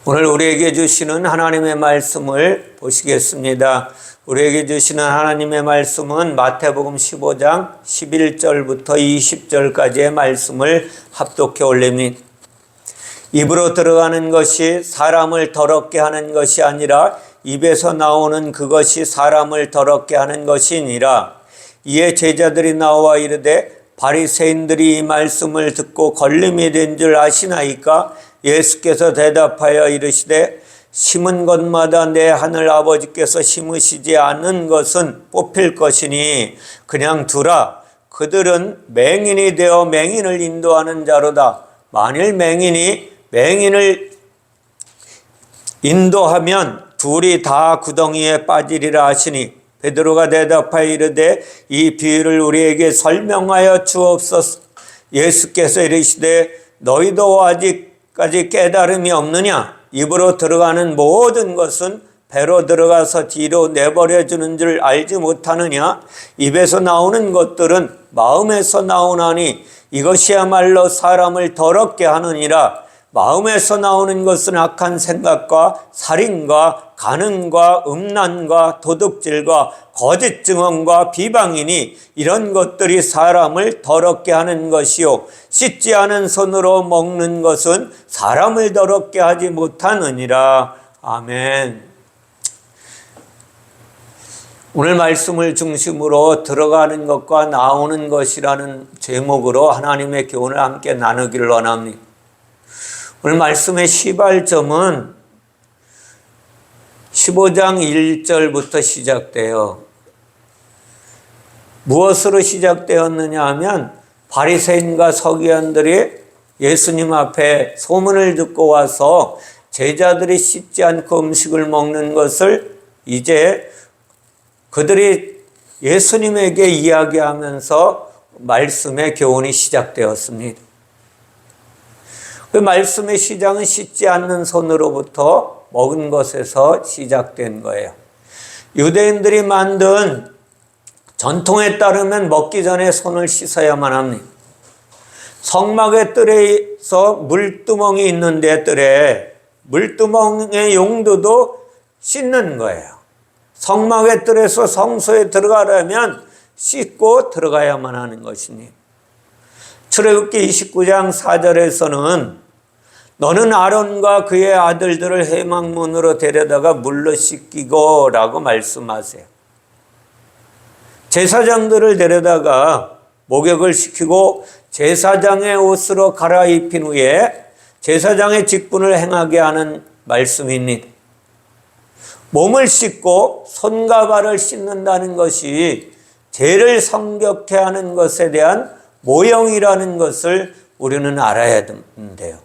오늘 우리에게 주시는 하나님의 말씀을 보시겠습니다. 우리에게 주시는 하나님의 말씀은 마태복음 15장 11절부터 20절까지의 말씀을 합독해 올립니다. 입으로 들어가는 것이 사람을 더럽게 하는 것이 아니라 입에서 나오는 그것이 사람을 더럽게 하는 것이니라. 이에 제자들이 나와 이르되 바리새인들이 이 말씀을 듣고 걸림이 된 줄 아시나이까? 예수께서 대답하여 이르시되 심은 것마다 내 하늘 아버지께서 심으시지 않은 것은 뽑힐 것이니 그냥 두라. 그들은 맹인이 되어 맹인을 인도하는 자로다. 만일 맹인이 맹인을 인도하면 둘이 다 구덩이에 빠지리라 하시니 베드로가 대답하여 이르되 이 비유를 우리에게 설명하여 주옵소서. 예수께서 이르시되 너희도 아직까지 깨달음이 없느냐? 입으로 들어가는 모든 것은 배로 들어가서 뒤로 내버려 주는 줄 알지 못하느냐? 입에서 나오는 것들은 마음에서 나오나니 이것이야말로 사람을 더럽게 하느니라. 마음에서 나오는 것은 악한 생각과 살인과 간음과 음란과 도둑질과 거짓 증언과 비방이니 이런 것들이 사람을 더럽게 하는 것이요 씻지 않은 손으로 먹는 것은 사람을 더럽게 하지 못하느니라. 아멘. 오늘 말씀을 중심으로 들어가는 것과 나오는 것이라는 제목으로 하나님의 교훈을 함께 나누기를 원합니다. 오늘 말씀의 시발점은 15장 1절부터 시작돼요. 무엇으로 시작되었느냐 하면 바리새인과 서기관들이 예수님 앞에 소문을 듣고 와서 제자들이 씻지 않고 음식을 먹는 것을 이제 그들이 예수님에게 이야기하면서 말씀의 교훈이 시작되었습니다. 그 말씀의 시작은 씻지 않는 손으로부터 먹은 것에서 시작된 거예요. 유대인들이 만든 전통에 따르면 먹기 전에 손을 씻어야만 합니다. 성막의 뜰에서 물두멍이 있는데 뜰에 물두멍의 용도도 씻는 거예요. 성막의 뜰에서 성소에 들어가려면 씻고 들어가야만 하는 것입니다. 출애굽기 29장 4절에서는 너는 아론과 그의 아들들을 회막문으로 데려다가 물로 씻기고 라고 말씀하세요. 제사장들을 데려다가 목욕을 시키고 제사장의 옷으로 갈아입힌 후에 제사장의 직분을 행하게 하는 말씀입니다. 몸을 씻고 손과 발을 씻는다는 것이 죄를 성격케 하는 것에 대한 모형이라는 것을 우리는 알아야 된대요.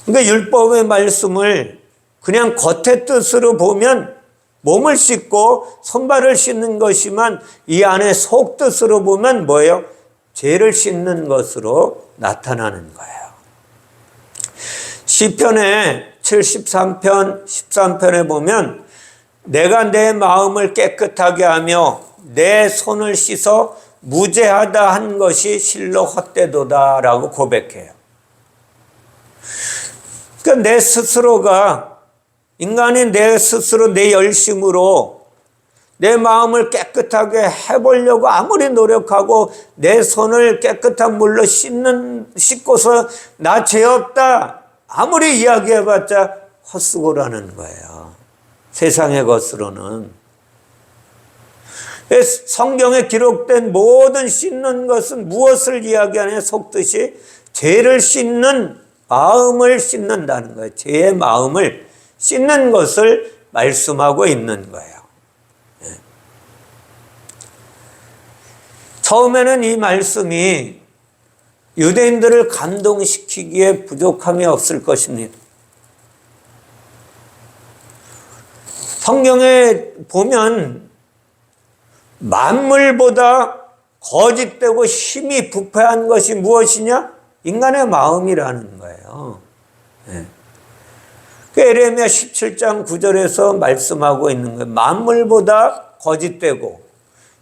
그러니까 율법의 말씀을 그냥 겉의 뜻으로 보면 몸을 씻고 손발을 씻는 것이지만 이 안에 속 뜻으로 보면 뭐예요? 죄를 씻는 것으로 나타나는 거예요. 시편의 73편 13편에 보면 내가 내 마음을 깨끗하게 하며 내 손을 씻어 무죄하다 한 것이 실로 헛되도다 라고 고백해요. 그러니까 내 스스로가 인간이 내 스스로 내 열심으로 내 마음을 깨끗하게 해보려고 아무리 노력하고 내 손을 깨끗한 물로 씻고서 나 죄 없다 아무리 이야기해봤자 헛수고라는 거예요. 세상의 것으로는. 성경에 기록된 모든 씻는 것은 무엇을 이야기하냐? 속뜻이 죄를 씻는 마음을 씻는다는 거예요. 죄의 마음을 씻는 것을 말씀하고 있는 거예요. 처음에는 이 말씀이 유대인들을 감동시키기에 부족함이 없을 것입니다. 성경에 보면 만물보다 거짓되고 힘이 부패한 것이 무엇이냐? 인간의 마음이라는 거예요. 에레미야 17장 9절에서 말씀하고 있는 거예요. 만물보다 거짓되고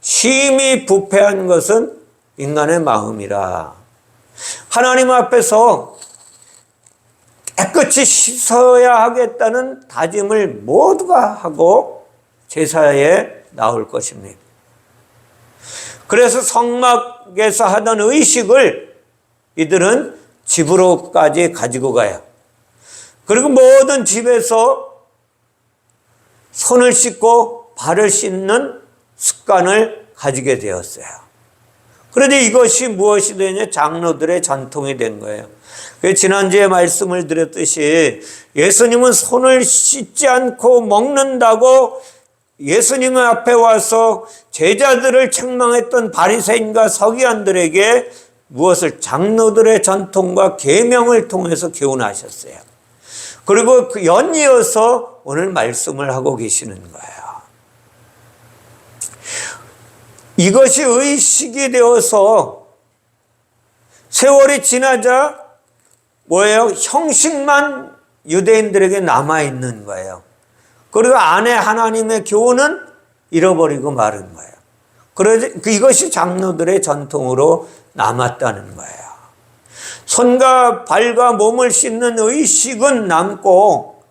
힘이 부패한 것은 인간의 마음이라. 하나님 앞에서 깨끗이 씻어야 하겠다는 다짐을 모두가 하고 제사에 나올 것입니다. 그래서 성막에서 하던 의식을 이들은 집으로까지 가지고 가요. 그리고 모든 집에서 손을 씻고 발을 씻는 습관을 가지게 되었어요. 그런데 이것이 무엇이 되냐? 장로들의 전통이 된 거예요. 지난주에 말씀을 드렸듯이 예수님은 손을 씻지 않고 먹는다고 예수님 앞에 와서 제자들을 책망했던 바리새인과 서기관들에게 무엇을? 장로들의 전통과 계명을 통해서 교훈하셨어요. 그리고 그 연이어서 오늘 말씀을 하고 계시는 거예요. 이것이 의식이 되어서 세월이 지나자 뭐예요? 형식만 유대인들에게 남아있는 거예요. 그리고 안에 하나님의 교훈은 잃어버리고 마른 거예요. 그래서 이것이 장로들의 전통으로 남았다는 거예요. 손과 발과 몸을 씻는 의식은 남고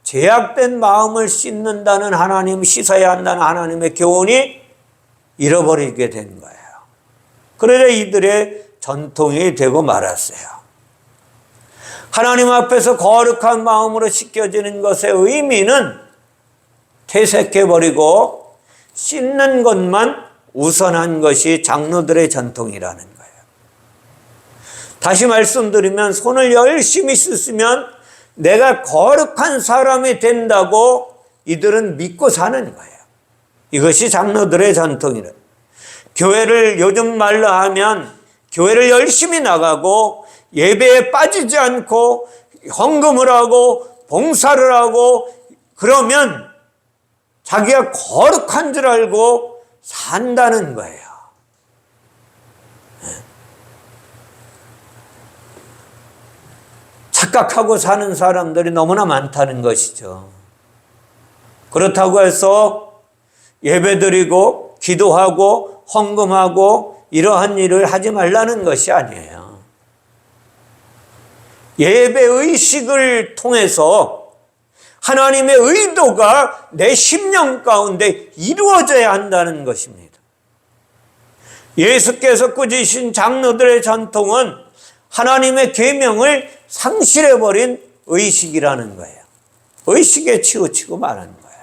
제약된 마음을 씻는다는 하나님, 씻어야 한다는 하나님의 교훈이 잃어버리게 된 거예요. 그래서 이들의 전통이 되고 말았어요. 하나님 앞에서 거룩한 마음으로 씻겨지는 것의 의미는 퇴색해버리고 씻는 것만 우선한 것이 장로들의 전통이라는 거예요. 다시 말씀드리면 손을 열심히 씻으면 내가 거룩한 사람이 된다고 이들은 믿고 사는 거예요. 이것이 장로들의 전통이래. 교회를 요즘 말로 하면 교회를 열심히 나가고 예배에 빠지지 않고 헌금을 하고 봉사를 하고 그러면 자기가 거룩한 줄 알고 산다는 거예요. 착각하고 사는 사람들이 너무나 많다는 것이죠. 그렇다고 해서 예배드리고 기도하고 헌금하고 이러한 일을 하지 말라는 것이 아니에요. 예배의식을 통해서 하나님의 의도가 내 심령 가운데 이루어져야 한다는 것입니다. 예수께서 꾸짖으신 장로들의 전통은 하나님의 계명을 상실해버린 의식이라는 거예요. 의식에 치우치고 말하는 거예요.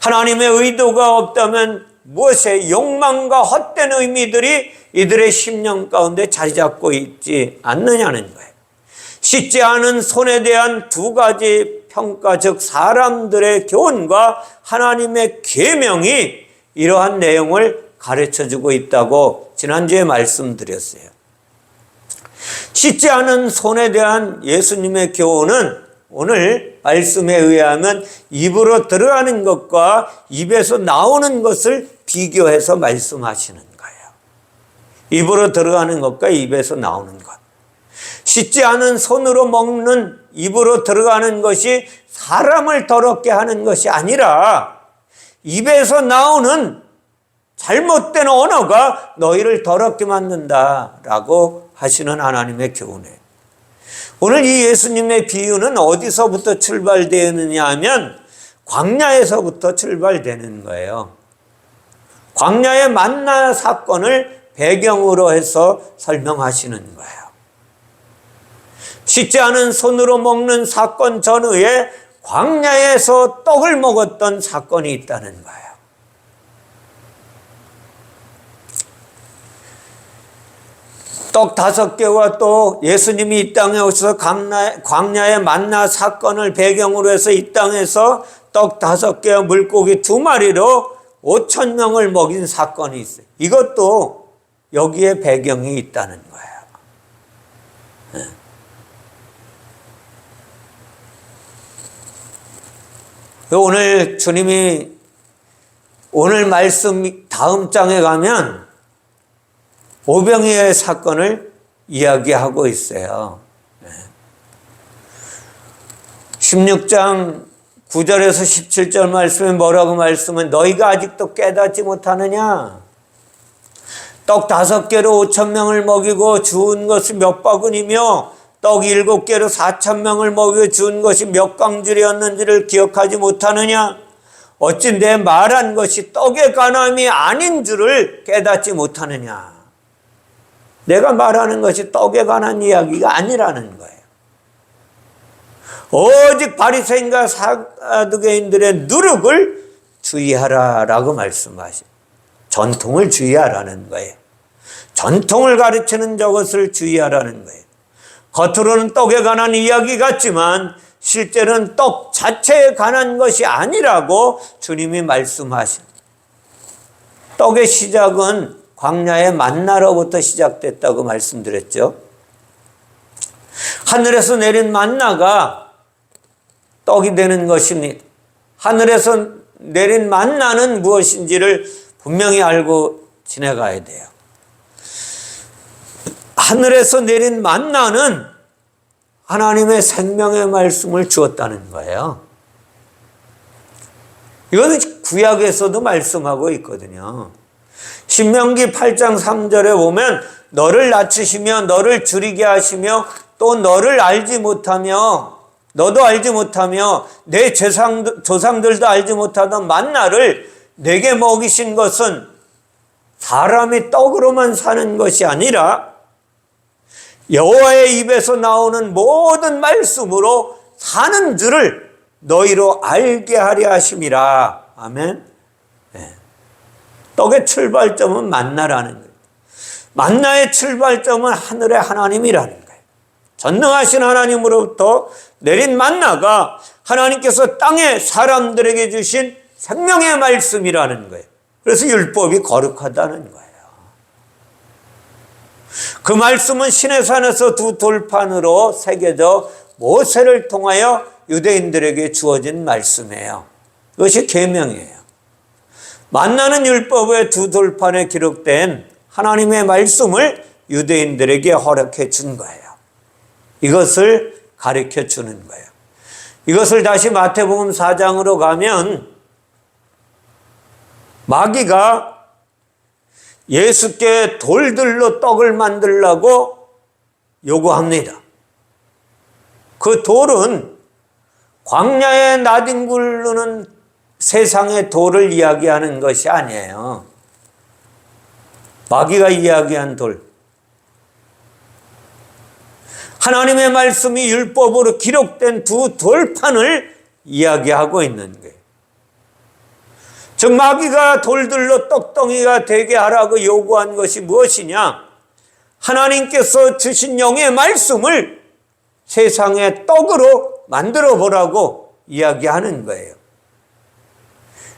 하나님의 의도가 없다면 무엇에 욕망과 헛된 의미들이 이들의 심령 가운데 자리 잡고 있지 않느냐는 거예요. 씻지 않은 손에 대한 두 가지 평가, 즉 사람들의 교훈과 하나님의 계명이 이러한 내용을 가르쳐주고 있다고 지난주에 말씀드렸어요. 씻지 않은 손에 대한 예수님의 교훈은 오늘 말씀에 의하면 입으로 들어가는 것과 입에서 나오는 것을 비교해서 말씀하시는 거예요. 입으로 들어가는 것과 입에서 나오는 것. 씻지 않은 손으로 먹는, 입으로 들어가는 것이 사람을 더럽게 하는 것이 아니라 입에서 나오는 잘못된 언어가 너희를 더럽게 만든다라고 하시는 하나님의 교훈이에요. 오늘 이 예수님의 비유는 어디서부터 출발되느냐 하면 광야에서부터 출발되는 거예요. 광야의 만나 사건을 배경으로 해서 설명하시는 거예요. 씻지 않은 손으로 먹는 사건 전후에 광야에서 떡을 먹었던 사건이 있다는 거예요. 떡 5개와 또 예수님이 이 땅에 오셔서 광야의 만나 사건을 배경으로 해서 이 땅에서 떡 5개와 물고기 2마리로 5,000명을 먹인 사건이 있어요. 이것도 여기에 배경이 있다는 거예요. 오늘 주님이 오늘 말씀 다음 장에 가면 오병이어의 사건을 이야기하고 있어요. 16장 9절에서 17절 말씀에 뭐라고 말씀은 너희가 아직도 깨닫지 못하느냐? 떡 5개로 5,000명을 먹이고 주운 것이 몇 바구니며 떡 7개로 4,000명을 먹여 준 것이 몇 광줄이었는지를 기억하지 못하느냐? 어찌 내 말한 것이 떡의 간함이 아닌 줄을 깨닫지 못하느냐? 내가 말하는 것이 떡에 관한 이야기가 아니라는 거예요. 오직 바리새인과 사두개인들의 누룩을 주의하라라고 말씀하시죠. 전통을 주의하라는 거예요. 전통을 가르치는 저것을 주의하라는 거예요. 겉으로는 떡에 관한 이야기 같지만 실제는 떡 자체에 관한 것이 아니라고 주님이 말씀하십니다. 떡의 시작은 광야의 만나로부터 시작됐다고 말씀드렸죠. 하늘에서 내린 만나가 떡이 되는 것입니다. 하늘에서 내린 만나는 무엇인지를 분명히 알고 지나가야 돼요. 하늘에서 내린 만나는 하나님의 생명의 말씀을 주었다는 거예요. 이거는 구약에서도 말씀하고 있거든요. 신명기 8장 3절에 보면 너를 낮추시며 너를 줄이게 하시며 또 너를 알지 못하며 너도 알지 못하며 내 조상들도 알지 못하던 만나를 내게 먹이신 것은 사람이 떡으로만 사는 것이 아니라 여호와의 입에서 나오는 모든 말씀으로 사는 줄을 너희로 알게 하려 하심이라. 아멘. 네. 떡의 출발점은 만나라는 거예요. 만나의 출발점은 하늘의 하나님이라는 거예요. 전능하신 하나님으로부터 내린 만나가 하나님께서 땅에 사람들에게 주신 생명의 말씀이라는 거예요. 그래서 율법이 거룩하다는 거예요. 그 말씀은 시내산에서 두 돌판으로 새겨져 모세를 통하여 유대인들에게 주어진 말씀이에요. 그것이 계명이에요. 만나는 율법의 두 돌판에 기록된 하나님의 말씀을 유대인들에게 허락해 준 거예요. 이것을 가르쳐 주는 거예요. 이것을 다시 마태복음 4장으로 가면 마귀가 예수께 돌들로 떡을 만들라고 요구합니다. 그 돌은 광야에 나뒹굴르는 세상의 돌을 이야기하는 것이 아니에요. 마귀가 이야기한 돌. 하나님의 말씀이 율법으로 기록된 두 돌판을 이야기하고 있는 거예요. 즉 마귀가 돌들로 떡덩이가 되게 하라고 요구한 것이 무엇이냐? 하나님께서 주신 영의 말씀을 세상의 떡으로 만들어 보라고 이야기하는 거예요.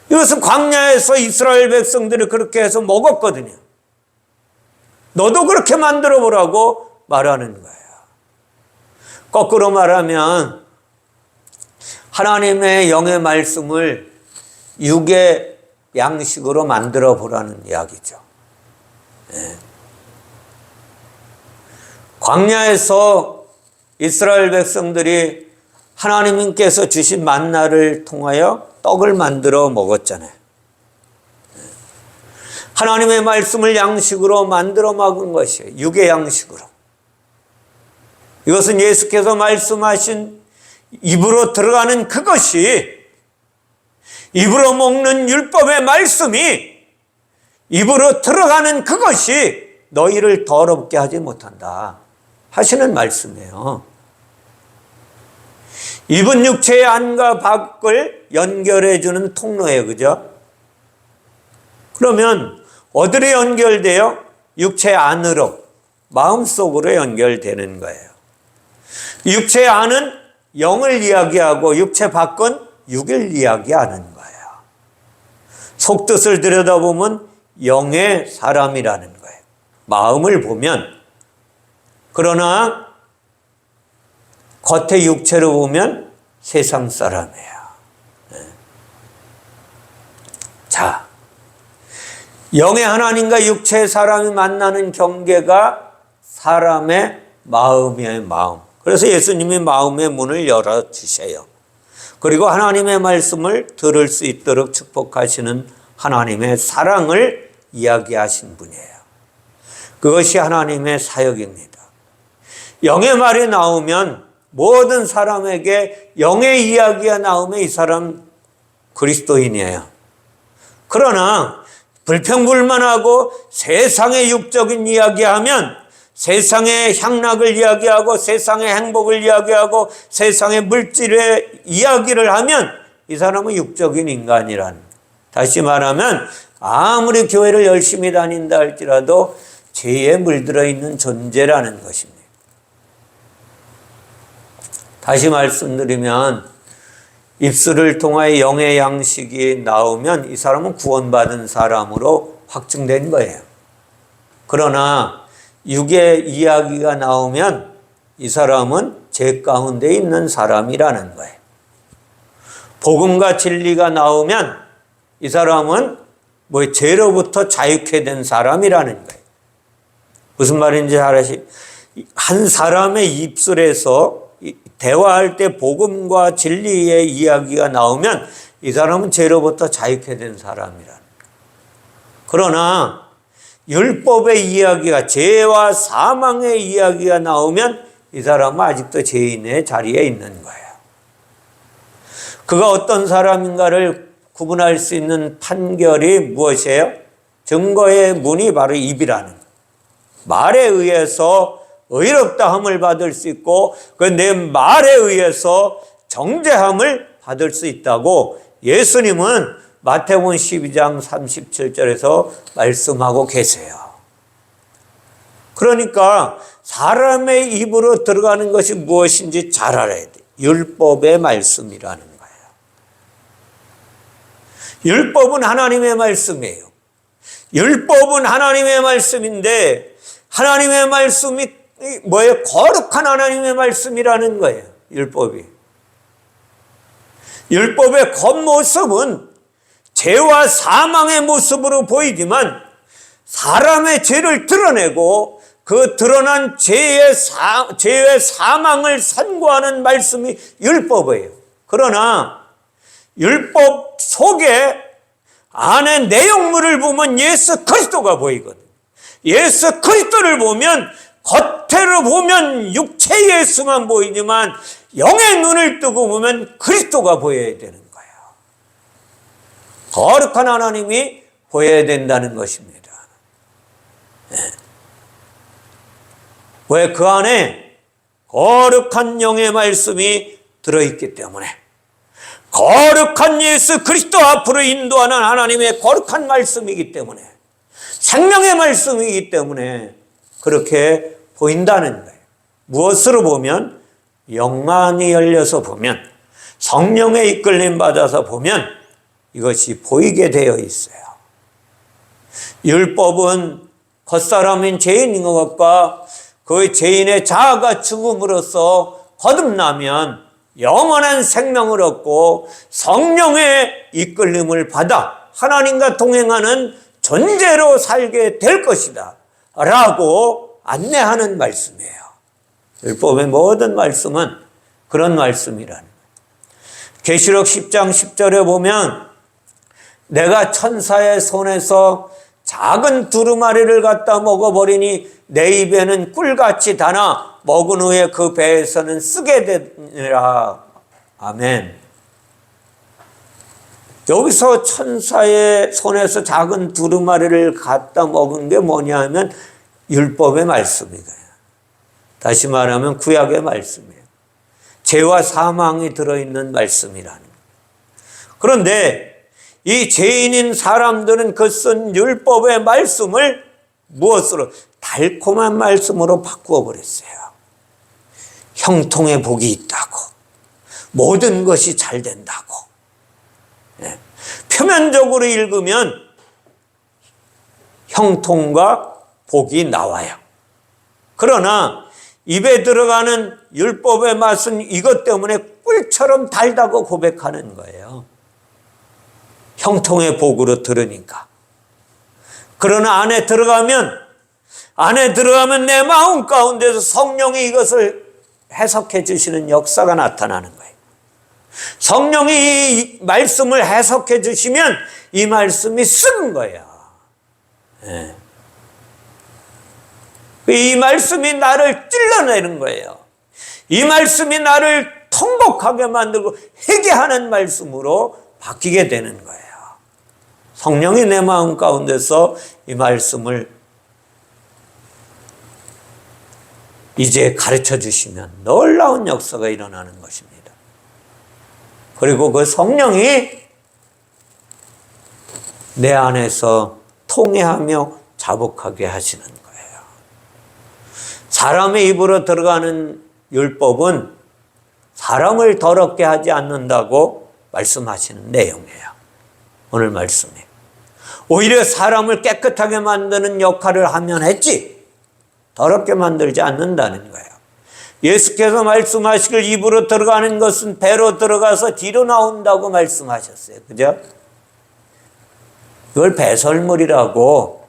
이것은 광야에서 이스라엘 백성들이 그렇게 해서 먹었거든요. 너도 그렇게 만들어 보라고 말하는 거예요. 거꾸로 말하면 하나님의 영의 말씀을 육의 양식으로 만들어 보라는 이야기죠. 네. 광야에서 이스라엘 백성들이 하나님께서 주신 만나를 통하여 떡을 만들어 먹었잖아요. 하나님의 말씀을 양식으로 만들어 먹은 것이에요. 육의 양식으로. 이것은 예수께서 말씀하신 입으로 들어가는 그것이, 입으로 먹는 율법의 말씀이 입으로 들어가는 그것이 너희를 더럽게 하지 못한다 하시는 말씀이에요. 입은 육체의 안과 밖을 연결해 주는 통로예요. 그죠? 그러면 어디로 연결돼요? 육체 안으로, 마음속으로 연결되는 거예요. 육체 안은 영을 이야기하고 육체 밖은 육을 이야기하는 거예요. 속뜻을 들여다보면 영의 사람이라는 거예요. 마음을 보면. 그러나 겉의 육체로 보면 세상 사람이에요. 자, 영의 하나님과 육체의 사람이 만나는 경계가 사람의 마음의 마음. 그래서 예수님이 마음의 문을 열어주세요. 그리고 하나님의 말씀을 들을 수 있도록 축복하시는 하나님의 사랑을 이야기하신 분이에요. 그것이 하나님의 사역입니다. 영의 말이 나오면, 모든 사람에게 영의 이야기가 나오면 이 사람 그리스도인이에요. 그러나 불평불만하고 세상의 육적인 이야기하면, 세상의 향락을 이야기하고 세상의 행복을 이야기하고 세상의 물질의 이야기를 하면 이 사람은 육적인 인간이란, 다시 말하면 아무리 교회를 열심히 다닌다 할지라도 죄에 물들어 있는 존재라는 것입니다. 다시 말씀드리면, 입술을 통하여 영의 양식이 나오면 이 사람은 구원받은 사람으로 확증된 거예요. 그러나 육의 이야기가 나오면 이 사람은 죄 가운데 있는 사람이라는 거예요. 복음과 진리가 나오면 이 사람은 죄로부터 자유케 된 사람이라는 거예요. 무슨 말인지 잘 아시죠? 한 사람의 입술에서 대화할 때 복음과 진리의 이야기가 나오면 이 사람은 죄로부터 자유케 된 사람이라는 거예요. 그러나 율법의 이야기가, 죄와 사망의 이야기가 나오면 이 사람은 아직도 죄인의 자리에 있는 거예요. 그가 어떤 사람인가를 구분할 수 있는 판결이 무엇이에요? 증거의 문이 바로 입이라는 거예요. 말에 의해서 의롭다함을 받을 수 있고 그 내 말에 의해서 정죄함을 받을 수 있다고 예수님은 마태복음 12장 37절에서 말씀하고 계세요. 그러니까 사람의 입으로 들어가는 것이 무엇인지 잘 알아야 돼. 율법의 말씀이라는 거예요. 율법은 하나님의 말씀이에요. 율법은 하나님의 말씀인데, 하나님의 말씀이 뭐예요? 거룩한 하나님의 말씀이라는 거예요. 율법이. 율법의 겉모습은 죄와 사망의 모습으로 보이지만 사람의 죄를 드러내고 그 드러난 죄의 사망을 선고하는 말씀이 율법이에요. 그러나 율법 속에 안에 내용물을 보면 예수 그리스도가 보이거든요. 예수 그리스도를 보면 겉으로 보면 육체 예수만 보이지만 영의 눈을 뜨고 보면 그리스도가 보여야 되는 거예요. 거룩한 하나님이 보여야 된다는 것입니다. 왜? 그 안에 거룩한 영의 말씀이 들어있기 때문에, 거룩한 예수 그리스도 앞으로 인도하는 하나님의 거룩한 말씀이기 때문에, 생명의 말씀이기 때문에 그렇게 보인다는 거예요. 무엇으로 보면? 영안이 열려서 보면, 성령의 이끌림 받아서 보면 이것이 보이게 되어 있어요. 율법은 겉사람인 죄인인 것과 그 죄인의 자아가 죽음으로써 거듭나면 영원한 생명을 얻고 성령의 이끌림을 받아 하나님과 동행하는 존재로 살게 될 것이다 라고 안내하는 말씀이에요. 율법의 모든 말씀은 그런 말씀이라는 거예요. 계시록 10장 10절에 보면 내가 천사의 손에서 작은 두루마리를 갖다 먹어버리니 내 입에는 꿀같이 달아 먹은 후에 그 배에서는 쓰게 되니라. 아멘. 여기서 천사의 손에서 작은 두루마리를 갖다 먹은 게 뭐냐 하면 율법의 말씀이에요. 다시 말하면 구약의 말씀이에요. 죄와 사망이 들어있는 말씀이라는 거예요. 그런데 이 죄인인 사람들은 그 쓴 율법의 말씀을 무엇으로? 달콤한 말씀으로 바꾸어 버렸어요. 형통의 복이 있다고, 모든 것이 잘 된다고. 네. 표면적으로 읽으면 형통과 복이 나와요. 그러나 입에 들어가는 율법의 맛은 이것 때문에 꿀처럼 달다고 고백하는 거예요. 형통의 복으로 들으니까. 그러나 안에 들어가면 내 마음 가운데서 성령이 이것을 해석해 주시는 역사가 나타나는 거예요. 성령이 이 말씀을 해석해 주시면 이 말씀이 쓰는 거예요. 네. 이 말씀이 나를 찔러내는 거예요. 이 말씀이 나를 통곡하게 만들고 회개하는 말씀으로 바뀌게 되는 거예요. 성령이 내 마음 가운데서 이 말씀을 이제 가르쳐 주시면 놀라운 역사가 일어나는 것입니다. 그리고 그 성령이 내 안에서 통해하며 자복하게 하시는 거예요. 사람의 입으로 들어가는 율법은 사람을 더럽게 하지 않는다고 말씀하시는 내용이에요. 오늘 말씀이. 오히려 사람을 깨끗하게 만드는 역할을 하면 했지 더럽게 만들지 않는다는 거예요. 예수께서 말씀하시길 입으로 들어가는 것은 배로 들어가서 뒤로 나온다고 말씀하셨어요. 그죠? 이걸 배설물이라고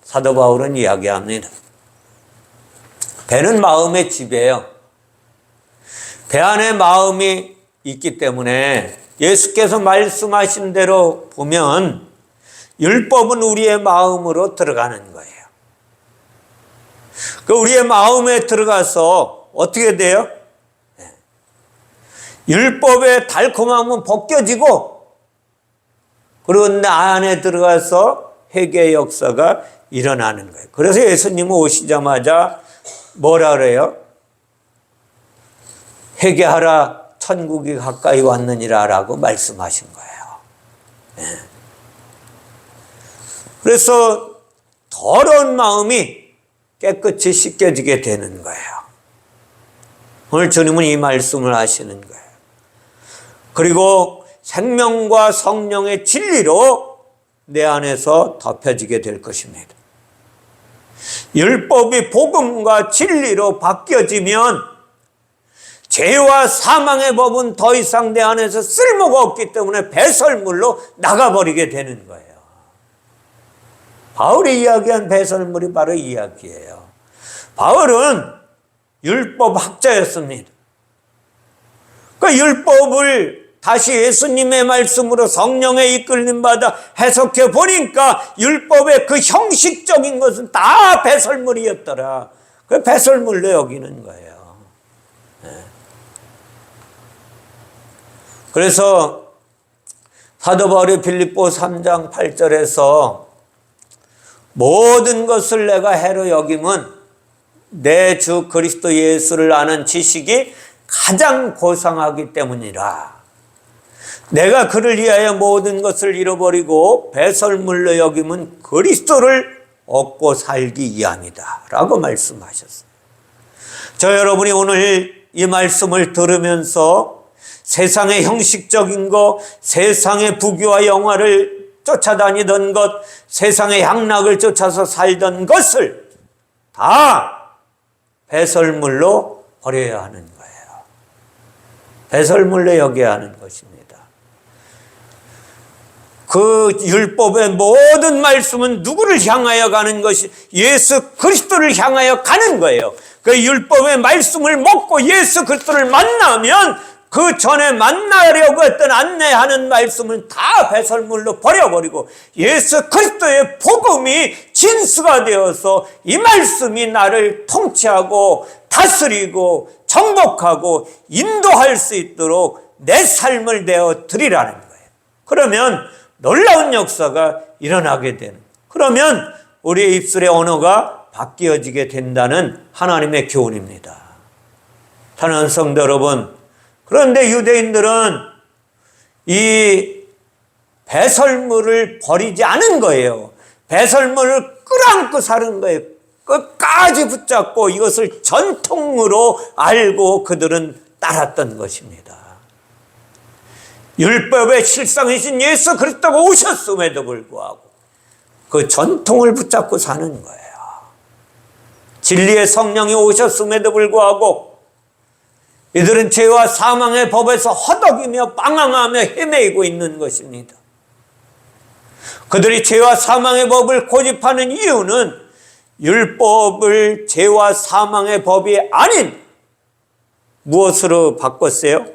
사도 바울은 이야기합니다. 배는 마음의 집이에요. 배 안에 마음이 있기 때문에 예수께서 말씀하신 대로 보면 율법은 우리의 마음으로 들어가는 거예요. 그 우리의 마음에 들어가서 어떻게 돼요? 율법의 달콤함은 벗겨지고 그리고 내 안에 들어가서 회개의 역사가 일어나는 거예요. 그래서 예수님은 오시자마자 뭐라 그래요? 회개하라 천국이 가까이 왔느니라 라고 말씀하신 거예요. 그래서 더러운 마음이 깨끗이 씻겨지게 되는 거예요. 오늘 주님은 이 말씀을 하시는 거예요. 그리고 생명과 성령의 진리로 내 안에서 덮여지게 될 것입니다. 율법이 복음과 진리로 바뀌어지면 죄와 사망의 법은 더 이상 내 안에서 쓸모가 없기 때문에 배설물로 나가버리게 되는 거예요. 바울이 이야기한 배설물이 바로 이 이야기예요. 바울은 율법 학자였습니다. 그 율법을 다시 예수님의 말씀으로 성령의 이끌림 받아 해석해 보니까 율법의 그 형식적인 것은 다 배설물이었더라. 그 배설물로 여기는 거예요. 그래서 사도 바울이 빌립보 3장 8절에서 모든 것을 내가 해로 여김은 내 주 그리스도 예수를 아는 지식이 가장 고상하기 때문이라. 내가 그를 위하여 모든 것을 잃어버리고 배설물로 여김은 그리스도를 얻고 살기 위함이다 라고 말씀하셨어요. 저 여러분이 오늘 이 말씀을 들으면서 세상의 형식적인 것, 세상의 부귀와 영화를 쫓아다니던 것, 세상의 향락을 쫓아서 살던 것을 다 배설물로 버려야 하는 거예요. 배설물로 여겨야 하는 것입니다. 그 율법의 모든 말씀은 누구를 향하여 가는 것이 예수 그리스도를 향하여 가는 거예요. 그 율법의 말씀을 먹고 예수 그리스도를 만나면 그 전에 만나려고 했던 안내하는 말씀은 다 배설물로 버려버리고 예수 그리스도의 복음이 진수가 되어서 이 말씀이 나를 통치하고 다스리고 정복하고 인도할 수 있도록 내 삶을 내어 드리라는 거예요. 그러면 놀라운 역사가 일어나게 되는, 그러면 우리의 입술의 언어가 바뀌어지게 된다는 하나님의 교훈입니다. 사랑하는 성도 여러분, 그런데 유대인들은 이 배설물을 버리지 않은 거예요. 배설물을 끌어안고 사는 거예요. 끝까지 붙잡고 이것을 전통으로 알고 그들은 따랐던 것입니다. 율법의 실상이신 예수 그리스도가 오셨음에도 불구하고 그 전통을 붙잡고 사는 거예요. 진리의 성령이 오셨음에도 불구하고 이들은 죄와 사망의 법에서 허덕이며 빵항하며 헤매이고 있는 것입니다. 그들이 죄와 사망의 법을 고집하는 이유는 율법을 죄와 사망의 법이 아닌 무엇으로 바꿨어요?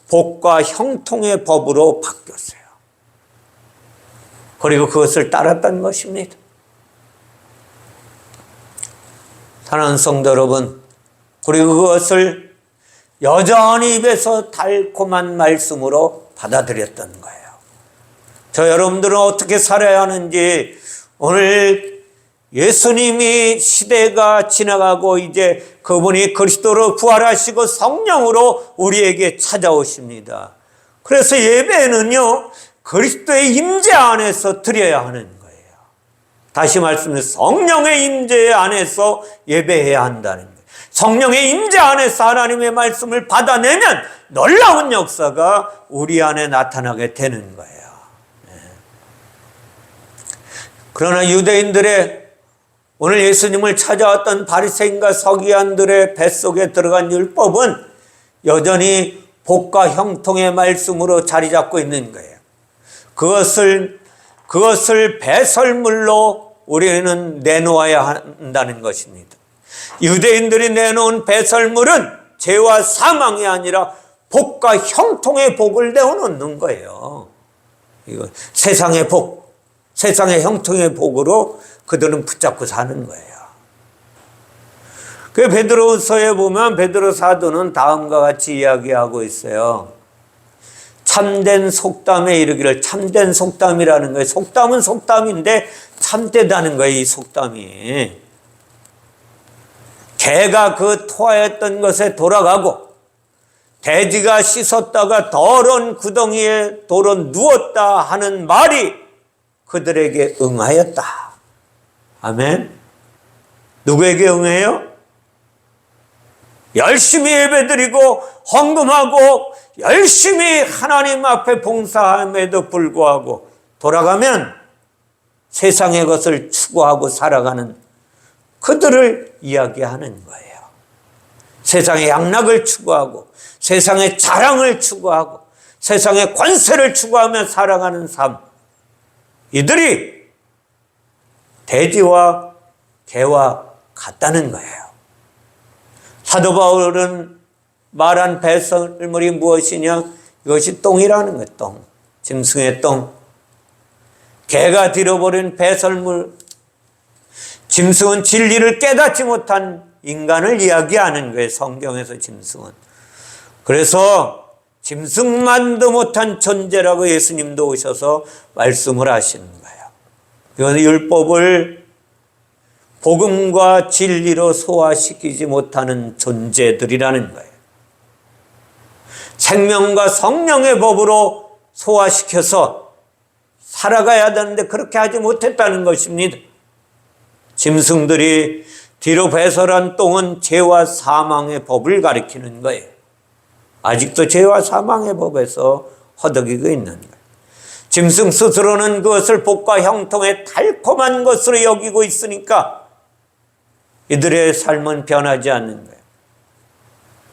복과 형통의 법으로 바뀌었어요. 그리고 그것을 따랐던 것입니다. 사랑하는 성도 여러분, 그리고 그것을 여전히 입에서 달콤한 말씀으로 받아들였던 거예요. 저 여러분들은 어떻게 살아야 하는지, 오늘 예수님이 시대가 지나가고 이제 그분이 그리스도로 부활하시고 성령으로 우리에게 찾아오십니다. 그래서 예배는요, 그리스도의 임재 안에서 드려야 하는 거예요. 다시 말씀드리면 성령의 임재 안에서 예배해야 한다는 거예요. 성령의 임재 안에서 하나님의 말씀을 받아내면 놀라운 역사가 우리 안에 나타나게 되는 거예요. 그러나 유대인들의, 오늘 예수님을 찾아왔던 바리새인과 서기관들의 뱃속에 들어간 율법은 여전히 복과 형통의 말씀으로 자리 잡고 있는 거예요. 그것을 배설물로 우리는 내놓아야 한다는 것입니다. 유대인들이 내놓은 배설물은 죄와 사망이 아니라 복과 형통의 복을 내어놓는 거예요. 이거 세상의 복, 세상의 형통의 복으로 그들은 붙잡고 사는 거예요. 그 베드로서에 보면 베드로 사도는 다음과 같이 이야기하고 있어요. 참된 속담에 이르기를, 참된 속담이라는 거예요. 속담은 속담인데 참되다는 거예요, 이 속담이. 개가 그 토하였던 것에 돌아가고 돼지가 씻었다가 더러운 구덩이에 돌아 누웠다 하는 말이 그들에게 응하였다. 아멘. 누구에게 응해요? 열심히 예배드리고 헌금하고 열심히 하나님 앞에 봉사함에도 불구하고 돌아가면 세상의 것을 추구하고 살아가는 그들을 이야기하는 거예요. 세상의 양락을 추구하고 세상의 자랑을 추구하고 세상의 권세를 추구하며 살아가는 삶, 이들이 돼지와 개와 같다는 거예요. 사도 바울은 말한 배설물이 무엇이냐? 이것이 똥이라는 거예요. 똥. 짐승의 똥. 개가 들여버린 배설물. 짐승은 진리를 깨닫지 못한 인간을 이야기하는 거예요. 성경에서 짐승은. 그래서 짐승만도 못한 존재라고 예수님도 오셔서 말씀을 하시는 거예요. 이건 율법을 복음과 진리로 소화시키지 못하는 존재들이라는 거예요. 생명과 성령의 법으로 소화시켜서 살아가야 되는데 그렇게 하지 못했다는 것입니다. 짐승들이 뒤로 배설한 똥은 죄와 사망의 법을 가리키는 거예요. 아직도 죄와 사망의 법에서 허덕이고 있는 거예요. 짐승 스스로는 그것을 복과 형통의 달콤한 것으로 여기고 있으니까 이들의 삶은 변하지 않는 거예요.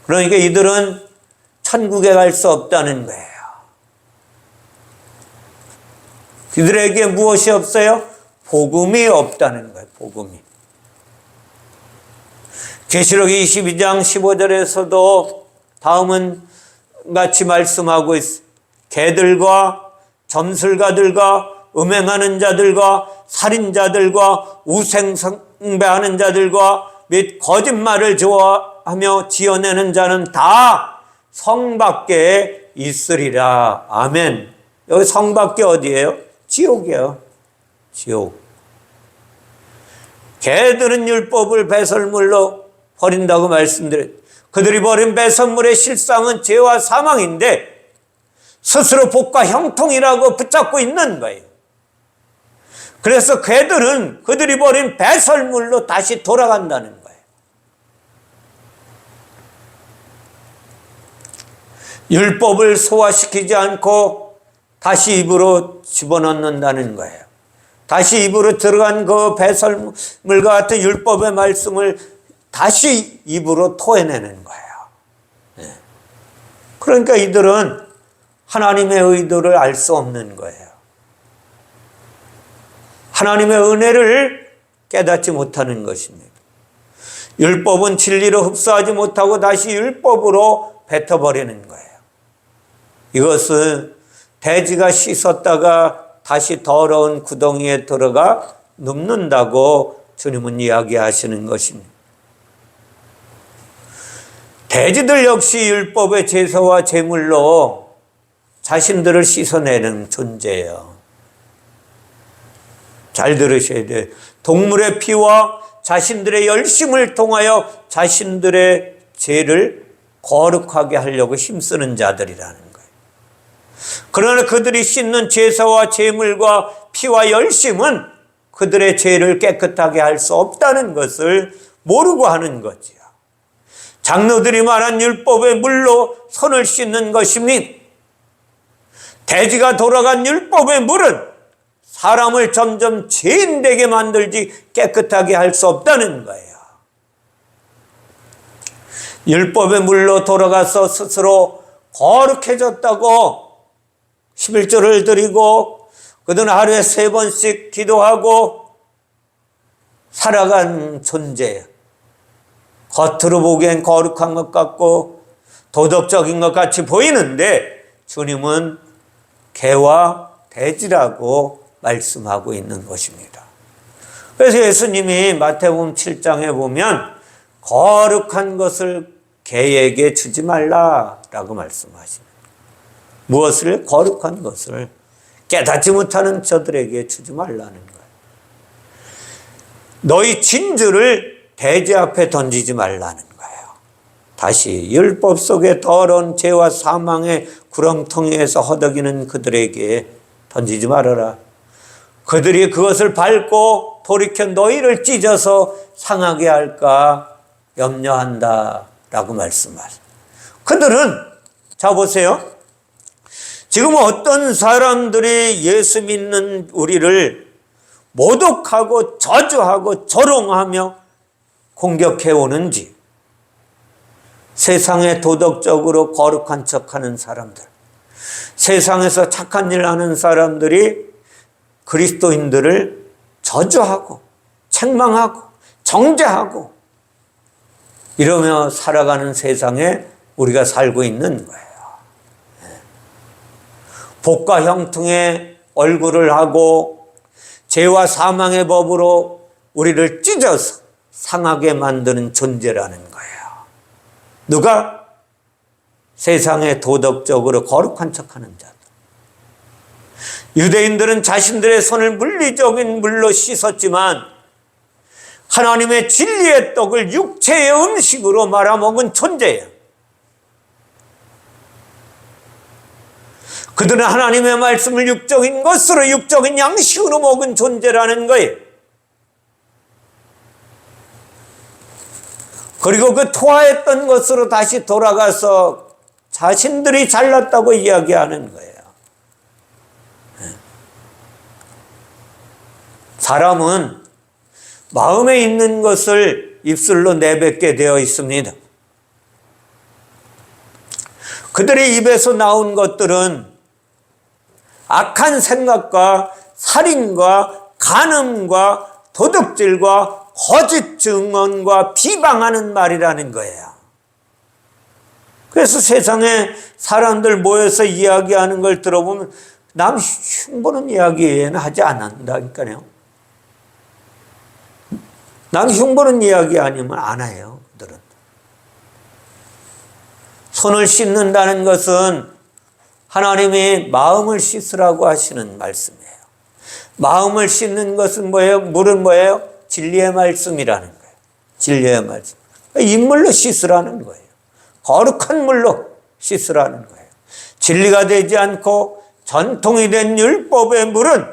그러니까 이들은 천국에 갈 수 없다는 거예요. 그들에게 무엇이 없어요? 복음이 없다는 거예요. 복음이. 계시록 22장 15절에서도 다음은 같이 말씀하고 있어요. 개들과 점술가들과 음행하는 자들과 살인자들과 우상숭배하는 자들과 및 거짓말을 좋아하며 지어내는 자는 다 성 밖에 있으리라. 아멘. 여기 성 밖에 어디예요? 지옥이에요. 지옥. 개들은 율법을 배설물로 버린다고 말씀드렸죠. 그들이 버린 배설물의 실상은 죄와 사망인데 스스로 복과 형통이라고 붙잡고 있는 거예요. 그래서 개들은 그들이 버린 배설물로 다시 돌아간다는 거예요. 율법을 소화시키지 않고 다시 입으로 집어넣는다는 거예요. 다시 입으로 들어간 그 배설물 같은 율법의 말씀을 다시 입으로 토해내는 거예요. 그러니까 이들은 하나님의 의도를 알 수 없는 거예요. 하나님의 은혜를 깨닫지 못하는 것입니다. 율법은 진리로 흡수하지 못하고 다시 율법으로 뱉어버리는 거예요. 이것은 돼지가 씻었다가 다시 더러운 구덩이에 들어가 눕는다고 주님은 이야기하시는 것입니다. 돼지들 역시 율법의 제사와 제물로 자신들을 씻어내는 존재예요. 잘 들으셔야 돼요. 동물의 피와 자신들의 열심을 통하여 자신들의 죄를 거룩하게 하려고 힘쓰는 자들이라는 거예요. 그러나 그들이 씻는 제사와 제물과 피와 열심은 그들의 죄를 깨끗하게 할 수 없다는 것을 모르고 하는 거지요. 장로들이 말한 율법의 물로 손을 씻는 것이니 돼지가 돌아간 율법의 물은 사람을 점점 죄인되게 만들지 깨끗하게 할 수 없다는 거예요. 율법의 물로 돌아가서 스스로 거룩해졌다고 11조를 드리고 그들은 하루에 3번씩 기도하고 살아간 존재예요. 겉으로 보기엔 거룩한 것 같고 도덕적인 것 같이 보이는데 주님은 개와 돼지라고 말씀하고 있는 것입니다. 그래서 예수님이 마태복음 7장에 보면 거룩한 것을 개에게 주지 말라라고 말씀하십니다. 무엇을? 거룩한 것을 깨닫지 못하는 저들에게 주지 말라는 거예요. 너희 진주를 돼지 앞에 던지지 말라는 거예요. 다시 율법 속에 더러운 죄와 사망의 구렁텅이에서 허덕이는 그들에게 던지지 말아라. 그들이 그것을 밟고 돌이켜 너희를 찢어서 상하게 할까 염려한다 라고 말씀하세요. 그들은 자 보세요. 지금 어떤 사람들이 예수 믿는 우리를 모독하고 저주하고 조롱하며 공격해 오는지, 세상에 도덕적으로 거룩한 척하는 사람들, 세상에서 착한 일 하는 사람들이 그리스도인들을 저주하고 책망하고 정죄하고 이러며 살아가는 세상에 우리가 살고 있는 거예요. 복과 형통의 얼굴을 하고 죄와 사망의 법으로 우리를 찢어서 상하게 만드는 존재라는 거예요. 누가? 세상에 도덕적으로 거룩한 척하는 자들. 유대인들은 자신들의 손을 물리적인 물로 씻었지만 하나님의 진리의 떡을 육체의 음식으로 말아먹은 존재예요. 그들은 하나님의 말씀을 육적인 것으로 육적인 양식으로 먹은 존재라는 거예요. 그리고 그 토하했던 것으로 다시 돌아가서 자신들이 잘났다고 이야기하는 거예요. 사람은 마음에 있는 것을 입술로 내뱉게 되어 있습니다. 그들의 입에서 나온 것들은 악한 생각과 살인과 간음과 도둑질과 거짓 증언과 비방하는 말이라는 거예요. 그래서 세상에 사람들 모여서 이야기하는 걸 들어보면 남 흉보는 이야기는 하지 않는다니까요. 남 흉보는 이야기 아니면 안 해요. 그들은. 손을 씻는다는 것은 하나님이 마음을 씻으라고 하시는 말씀이에요. 마음을 씻는 것은 뭐예요? 물은 뭐예요? 진리의 말씀이라는 거예요. 진리의 말씀. 인물로 씻으라는 거예요. 거룩한 물로 씻으라는 거예요. 진리가 되지 않고 전통이 된 율법의 물은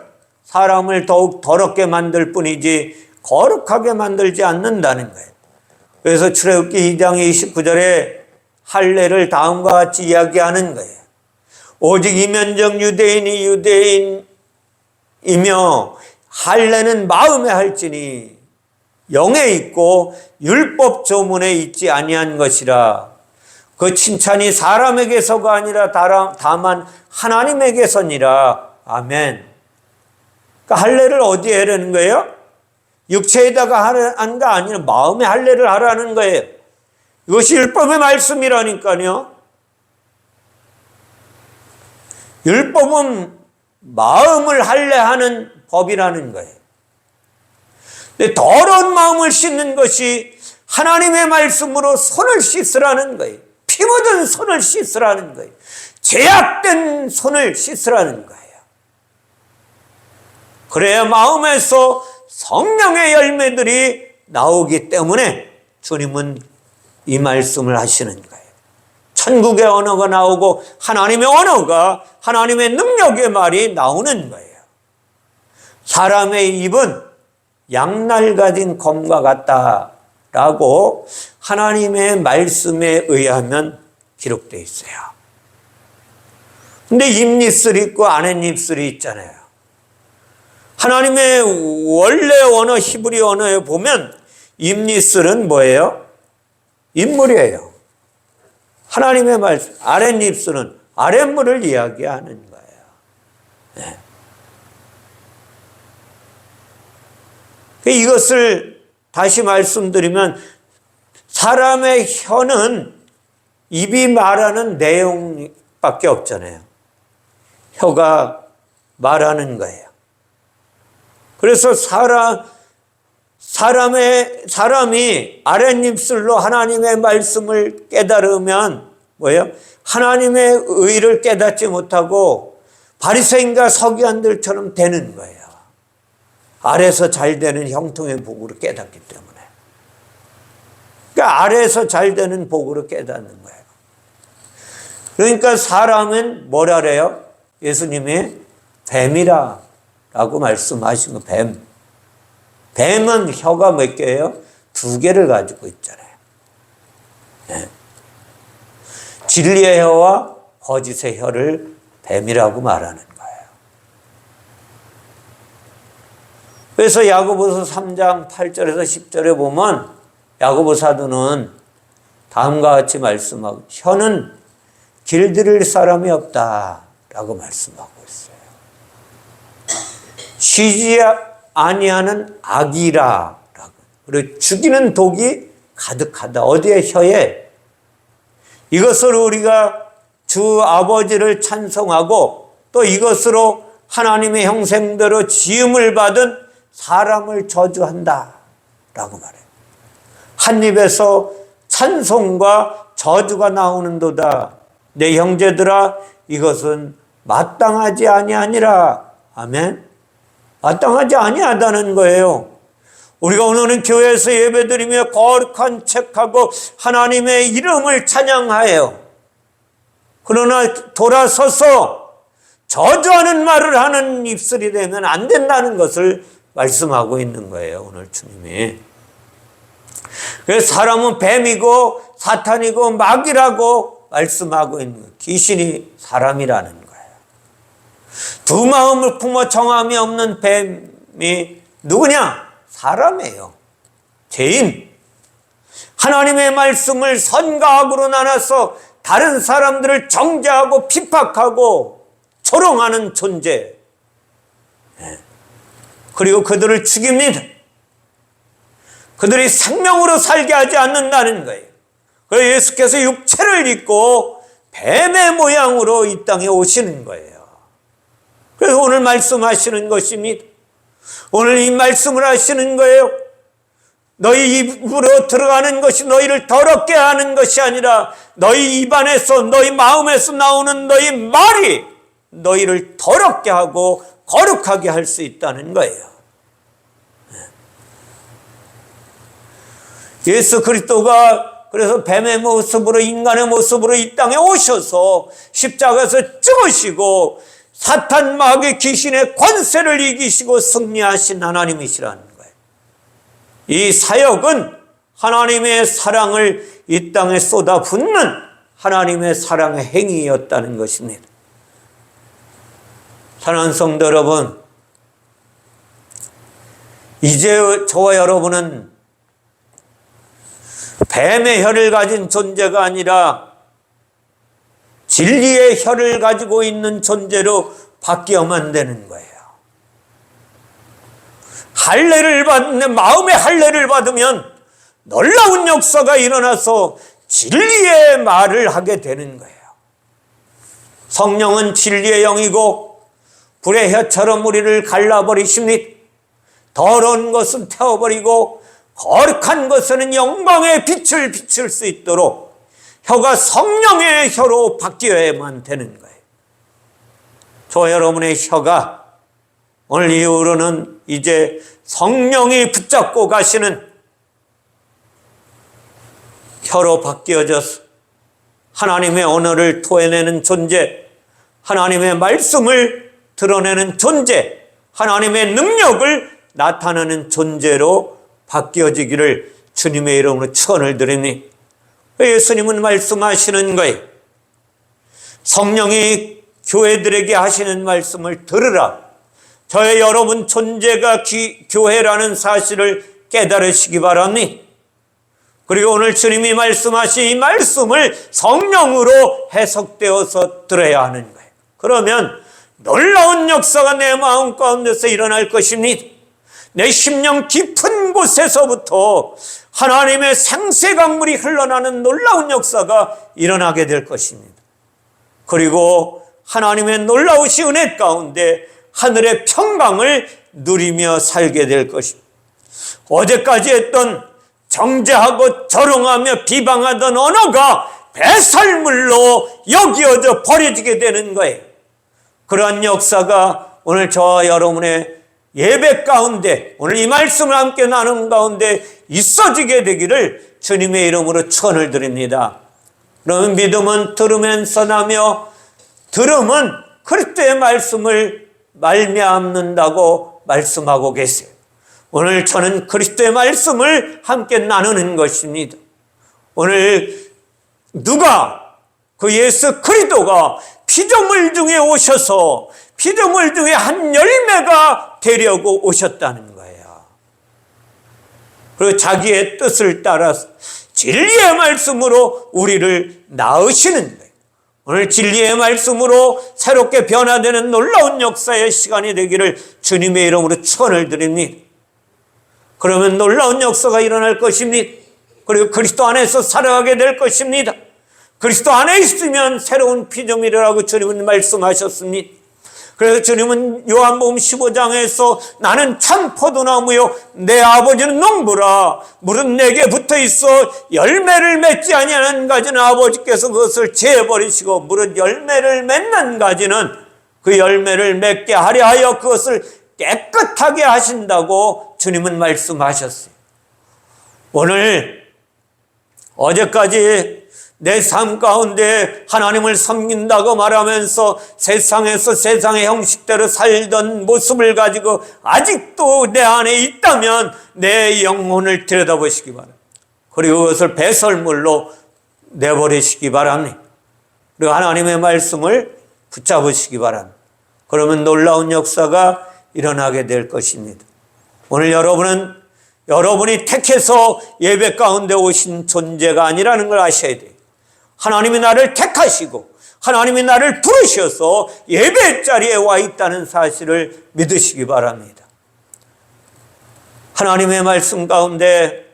사람을 더욱 더럽게 만들 뿐이지 거룩하게 만들지 않는다는 거예요. 그래서 출애굽기 2장 29절에 할례를 다음과 같이 이야기하는 거예요. 오직 이면적 유대인이 유대인이며 할례는 마음에 할지니 영에 있고 율법 조문에 있지 아니한 것이라. 그 칭찬이 사람에게서가 아니라 다만 하나님에게서니라. 아멘. 그러니까 할례를 어디에 하라는 거예요? 육체에다가 하는 게 아니라 마음에 할례를 하라는 거예요. 이것이 율법의 말씀이라니까요. 율법은 마음을 할례하는 법이라는 거예요. 근데 더러운 마음을 씻는 것이 하나님의 말씀으로 손을 씻으라는 거예요. 피 묻은 손을 씻으라는 거예요. 죄악된 손을 씻으라는 거예요. 그래야 마음에서 성령의 열매들이 나오기 때문에 주님은 이 말씀을 하시는 거예요. 천국의 언어가 나오고 하나님의 언어가, 하나님의 능력의 말이 나오는 거예요. 사람의 입은 양날 가진 검과 같다라고 하나님의 말씀에 의하면 기록되어 있어요. 근데 입니슬이 있고 아랫입술이 있잖아요. 하나님의 원래 언어, 히브리 언어에 보면 입니슬은 뭐예요? 인물이에요. 하나님의 말씀, 아랫입술은 아랫물을 이야기하는 거예요. 네. 이것을 다시 말씀드리면 사람의 혀는 입이 말하는 내용밖에 없잖아요. 혀가 말하는 거예요. 그래서 사람이 아랫입술로 하나님의 말씀을 깨달으면 뭐예요? 하나님의 의를 깨닫지 못하고 바리새인과 서기관들처럼 되는 거예요. 아래서 잘 되는 형통의 복으로 깨닫기 때문에. 그러니까 아래서 잘 되는 복으로 깨닫는 거예요. 그러니까 사람은 뭐라 그래요? 예수님이 뱀이라 라고 말씀하신 거, 뱀. 뱀은 혀가 몇 개예요? 2개를 가지고 있잖아요. 네. 진리의 혀와 거짓의 혀를 뱀이라고 말하는 거예요. 그래서 야고보서 3장 8절에서 10절에 보면 야고보 사도는 다음과 같이 말씀하고, 혀는 길들일 사람이 없다라고 말씀하고 있어요. 쉬지 아니하는 악이라. 그리고 죽이는 독이 가득하다. 어디에? 혀에. 이것으로 우리가 주 아버지를 찬송하고 또 이것으로 하나님의 형상대로 지음을 받은 사람을 저주한다 라고 말해요. 한 입에서 찬송과 저주가 나오는도다. 내 형제들아, 이것은 마땅하지 아니하니라. 아멘. 마땅하지 아니하다는 거예요. 우리가 오늘은 교회에서 예배드리며 거룩한 책하고 하나님의 이름을 찬양하여, 그러나 돌아서서 저주하는 말을 하는 입술이 되면 안 된다는 것을 말씀하고 있는 거예요, 오늘 주님이. 그래서 사람은 뱀이고 사탄이고 마귀라고 말씀하고 있는 거예요. 귀신이 사람이라는 거예요. 두 마음을 품어 정함이 없는 뱀이 누구냐? 사람이에요. 죄인. 하나님의 말씀을 선과 악으로 나눠서 다른 사람들을 정죄하고 핍박하고 조롱하는 존재. 그리고 그들을 죽입니다. 그들이 생명으로 살게 하지 않는다는 거예요. 그래서 예수께서 육체를 입고 뱀의 모양으로 이 땅에 오시는 거예요. 그래서 오늘 말씀하시는 것입니다. 오늘 이 말씀을 하시는 거예요. 너희 입으로 들어가는 것이 너희를 더럽게 하는 것이 아니라 너희 입안에서, 너희 마음에서 나오는 너희 말이 너희를 더럽게 하고 거룩하게 할 수 있다는 거예요. 예수 그리스도가 그래서 뱀의 모습으로, 인간의 모습으로 이 땅에 오셔서 십자가에서 죽으시고 사탄 마귀 귀신의 권세를 이기시고 승리하신 하나님이시라는 거예요. 이 사역은 하나님의 사랑을 이 땅에 쏟아붓는 하나님의 사랑의 행위였다는 것입니다. 사랑하는 성도 여러분, 이제 저와 여러분은 뱀의 혀를 가진 존재가 아니라 진리의 혀를 가지고 있는 존재로 바뀌어만 되는 거예요. 할례를 받는, 마음의 할례를 받으면 놀라운 역사가 일어나서 진리의 말을 하게 되는 거예요. 성령은 진리의 영이고 불의 혀처럼 우리를 갈라버리십니다. 더러운 것은 태워버리고 거룩한 것에는 영광의 빛을 비출 수 있도록 혀가 성령의 혀로 바뀌어야만 되는 거예요. 저 여러분의 혀가 오늘 이후로는 이제 성령이 붙잡고 가시는 혀로 바뀌어져서 하나님의 언어를 토해내는 존재, 하나님의 말씀을 드러내는 존재, 하나님의 능력을 나타내는 존재로 바뀌어지기를 주님의 이름으로 축원을 드리니, 예수님은 말씀하시는 거예요. 성령이 교회들에게 하시는 말씀을 들으라. 저의 여러분 존재가 교회라는 사실을 깨달으시기 바랍니다. 그리고 오늘 주님이 말씀하신 이 말씀을 성령으로 해석되어서 들어야 하는 거예요. 그러면 놀라운 역사가 내 마음 가운데서 일어날 것입니다. 내 심령 깊은 곳에서부터 하나님의 생세 강물이 흘러나는 놀라운 역사가 일어나게 될 것입니다. 그리고 하나님의 놀라우신 은혜 가운데 하늘의 평강을 누리며 살게 될 것입니다. 어제까지 했던 정죄하고 조롱하며 비방하던 언어가 배설물로 여기어져 버려지게 되는 거예요. 그러한 역사가 오늘 저와 여러분의 예배 가운데, 오늘 이 말씀을 함께 나누는 가운데 있어지게 되기를 주님의 이름으로 축원을 드립니다. 그러면 믿음은 들으면서 나며, 들음은 그리스도의 말씀을 말미암는다고 말씀하고 계세요. 오늘 저는 그리스도의 말씀을 함께 나누는 것입니다. 오늘 누가 그 예수 그리스도가 피조물 중에 오셔서 피조물 중에 한 열매가 되려고 오셨다는 거예요. 그리고 자기의 뜻을 따라서 진리의 말씀으로 우리를 낳으시는 거예요. 오늘 진리의 말씀으로 새롭게 변화되는 놀라운 역사의 시간이 되기를 주님의 이름으로 축원을 드립니다. 그러면 놀라운 역사가 일어날 것입니다. 그리고 그리스도 안에서 살아가게 될 것입니다. 그리스도 안에 있으면 새로운 피조물이라고 주님은 말씀하셨습니다. 그래서 주님은 요한복음 15장에서 나는 참 포도나무요 내 아버지는 농부라, 물은 내게 붙어있어 열매를 맺지 아니하는 가지는 아버지께서 그것을 제어버리시고 물은 열매를 맺는 가지는 그 열매를 맺게 하려 하여 그것을 깨끗하게 하신다고 주님은 말씀하셨어요. 오늘 어제까지 내 삶 가운데 하나님을 섬긴다고 말하면서 세상에서 세상의 형식대로 살던 모습을 가지고 아직도 내 안에 있다면 내 영혼을 들여다보시기 바랍니다. 그리고 그것을 배설물로 내버리시기 바랍니다. 그리고 하나님의 말씀을 붙잡으시기 바랍니다. 그러면 놀라운 역사가 일어나게 될 것입니다. 오늘 여러분이 택해서 예배 가운데 오신 존재가 아니라는 걸 아셔야 돼요. 하나님이 나를 택하시고 하나님이 나를 부르셔서 예배 자리에 와 있다는 사실을 믿으시기 바랍니다. 하나님의 말씀 가운데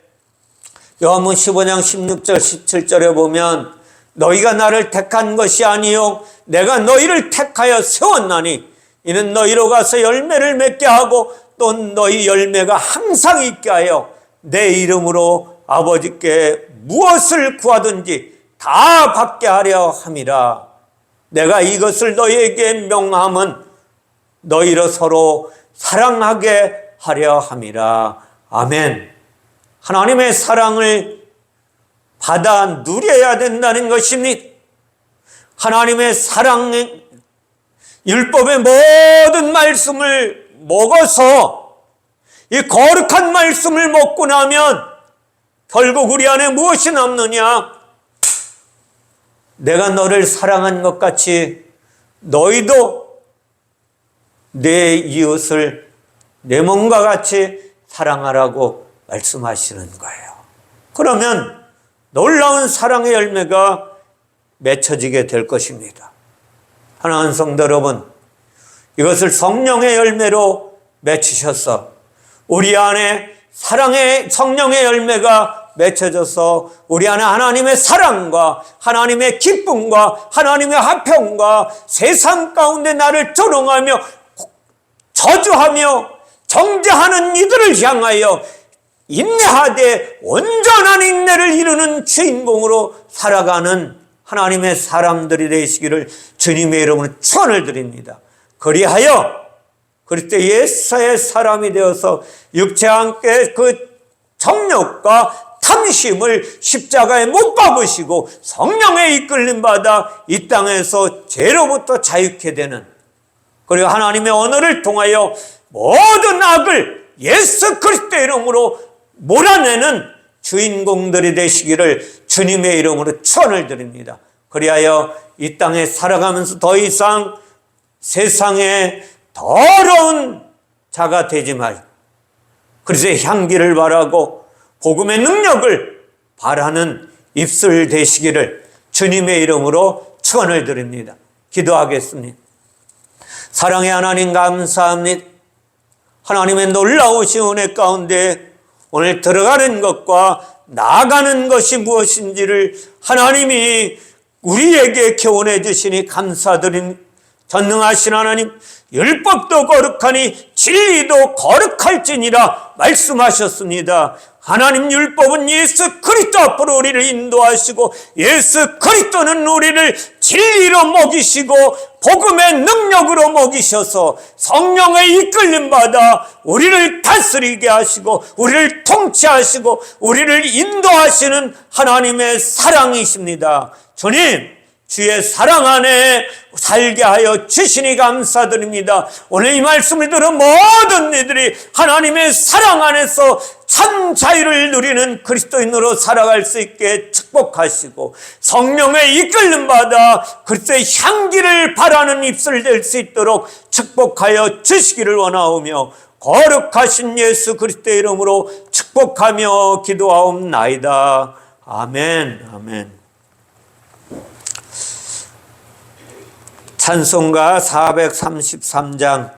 요한복음 15장 16절 17절에 보면 너희가 나를 택한 것이 아니요 내가 너희를 택하여 세웠나니 이는 너희로 가서 열매를 맺게 하고 또 너희 열매가 항상 있게 하여 내 이름으로 아버지께 무엇을 구하든지 다 받게 하려 함이라. 내가 이것을 너희에게 명함은 너희로 서로 사랑하게 하려 함이라. 아멘. 하나님의 사랑을 받아 누려야 된다는 것입니다. 하나님의 사랑의 율법의 모든 말씀을 먹어서 이 거룩한 말씀을 먹고 나면 결국 우리 안에 무엇이 남느냐? 내가 너를 사랑한 것 같이 너희도 내 이웃을 내 몸과 같이 사랑하라고 말씀하시는 거예요. 그러면 놀라운 사랑의 열매가 맺혀지게 될 것입니다. 사랑하는 성도 여러분, 이것을 성령의 열매로 맺히셔서 우리 안에 사랑의 성령의 열매가 맺혀져서 우리 안에 하나님의 사랑과 하나님의 기쁨과 하나님의 화평과 세상 가운데 나를 조롱하며 저주하며 정죄하는 이들을 향하여 인내하되 온전한 인내를 이루는 주인공으로 살아가는 하나님의 사람들이 되시기를 주님의 이름으로 축원을 드립니다. 그리하여 그리스도 예수의 사람이 되어서 육체와 함께 그 정욕과 탐심을 십자가에 못 박으시고 성령에 이끌림 받아 이 땅에서 죄로부터 자유케 되는, 그리고 하나님의 언어를 통하여 모든 악을 예수 그리스도의 이름으로 몰아내는 주인공들이 되시기를 주님의 이름으로 축원을 드립니다. 그리하여 이 땅에 살아가면서 더 이상 세상에 더러운 자가 되지 말고 그리스도의 향기를 바라고 복음의 능력을 바라는 입술 되시기를 주님의 이름으로 축원을 드립니다. 기도하겠습니다. 사랑의 하나님 감사합니다. 하나님의 놀라우신 은혜 가운데 오늘 들어가는 것과 나가는 것이 무엇인지를 하나님이 우리에게 교훈해 주시니 감사드립니다. 전능하신 하나님, 율법도 거룩하니 진리도 거룩할지니라 말씀하셨습니다. 하나님, 율법은 예수 그리스도 앞으로 우리를 인도하시고 예수 그리스도는 우리를 진리로 먹이시고 복음의 능력으로 먹이셔서 성령의 이끌림 받아 우리를 다스리게 하시고 우리를 통치하시고 우리를 인도하시는 하나님의 사랑이십니다. 주님, 주의 사랑 안에 살게 하여 주시니 감사드립니다. 오늘 이 말씀을 들은 모든 이들이 하나님의 사랑 안에서 참 자유를 누리는 그리스도인으로 살아갈 수 있게 축복하시고 성령의 이끌림 받아 그리스도의 향기를 바라는 입술 될 수 있도록 축복하여 주시기를 원하오며 거룩하신 예수 그리스도의 이름으로 축복하며 기도하옵나이다. 아멘. 아멘. 찬송가 433장